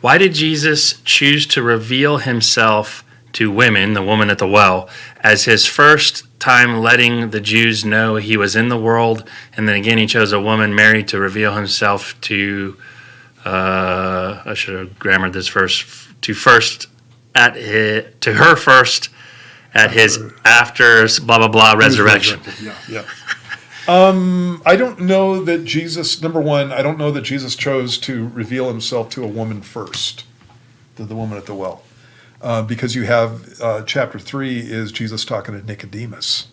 Why did Jesus choose to reveal himself to women, the woman at the well, as his first time letting the Jews know he was in the world, and then again he chose a woman, Mary, to reveal himself to, I should have grammared this first, to her first at his after blah blah blah resurrection. Yeah. I don't know that Jesus, number one, I don't know that Jesus chose to reveal himself to a woman first, to the woman at the well. Because you have chapter 3 is Jesus talking to Nicodemus.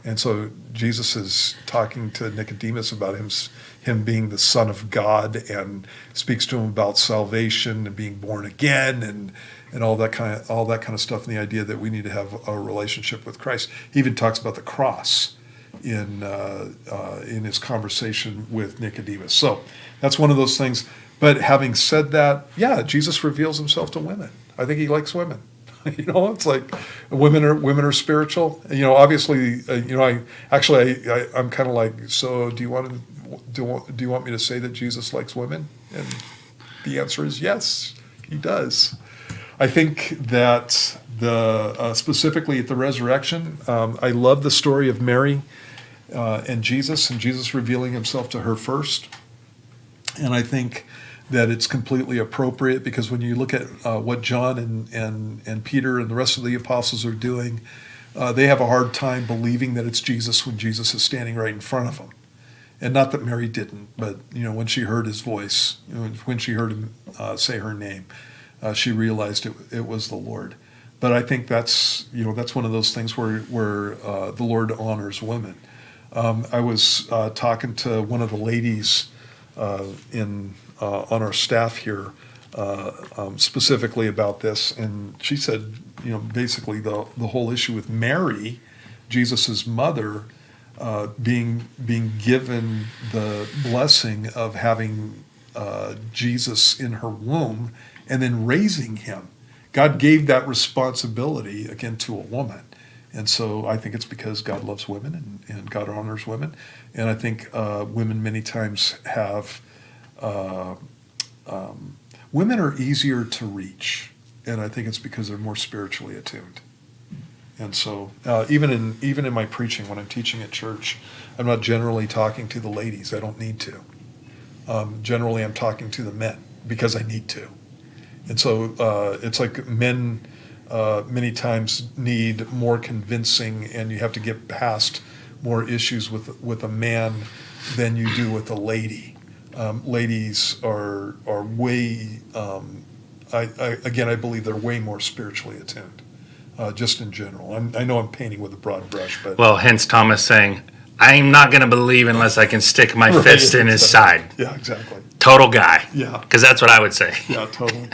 And so Jesus is talking to Nicodemus about him being the Son of God, and speaks to him about salvation and being born again and all that kind of stuff, and the idea that we need to have a relationship with Christ. He even talks about the cross in his conversation with Nicodemus. So that's one of those things. But having said that, yeah, Jesus reveals himself to women. I think he likes women. It's like women are spiritual. Obviously, I'm kind of like, so do you want me to say that Jesus likes women? And the answer is yes, he does. I think that specifically at the resurrection, I love the story of Mary and Jesus revealing himself to her first. And I think that it's completely appropriate, because when you look at what John and Peter and the rest of the apostles are doing, they have a hard time believing that it's Jesus when Jesus is standing right in front of them. And not that Mary didn't, but when she heard his voice, when she heard him say her name, she realized it was the Lord. But I think that's one of those things where the Lord honors women. I was talking to one of the ladies on our staff here specifically about this, and she said, basically the whole issue with Mary, Jesus's mother, being given the blessing of having Jesus in her womb and then raising him. God gave that responsibility again to a woman. And so I think it's because God loves women and God honors women. And I think women many times have, women are easier to reach. And I think it's because they're more spiritually attuned. And so even in my preaching, when I'm teaching at church, I'm not generally talking to the ladies. I don't need to. Generally, I'm talking to the men because I need to. And so it's like men many times need more convincing, and you have to get past more issues with a man than you do with a lady. Ladies are way, I believe they're way more spiritually attuned, just in general. I know I'm painting with a broad brush, but... Well, hence Thomas saying, I'm not going to believe unless I can stick my fist in his side. Yeah, exactly. Total guy. Yeah. Because that's what I would say. Yeah, totally.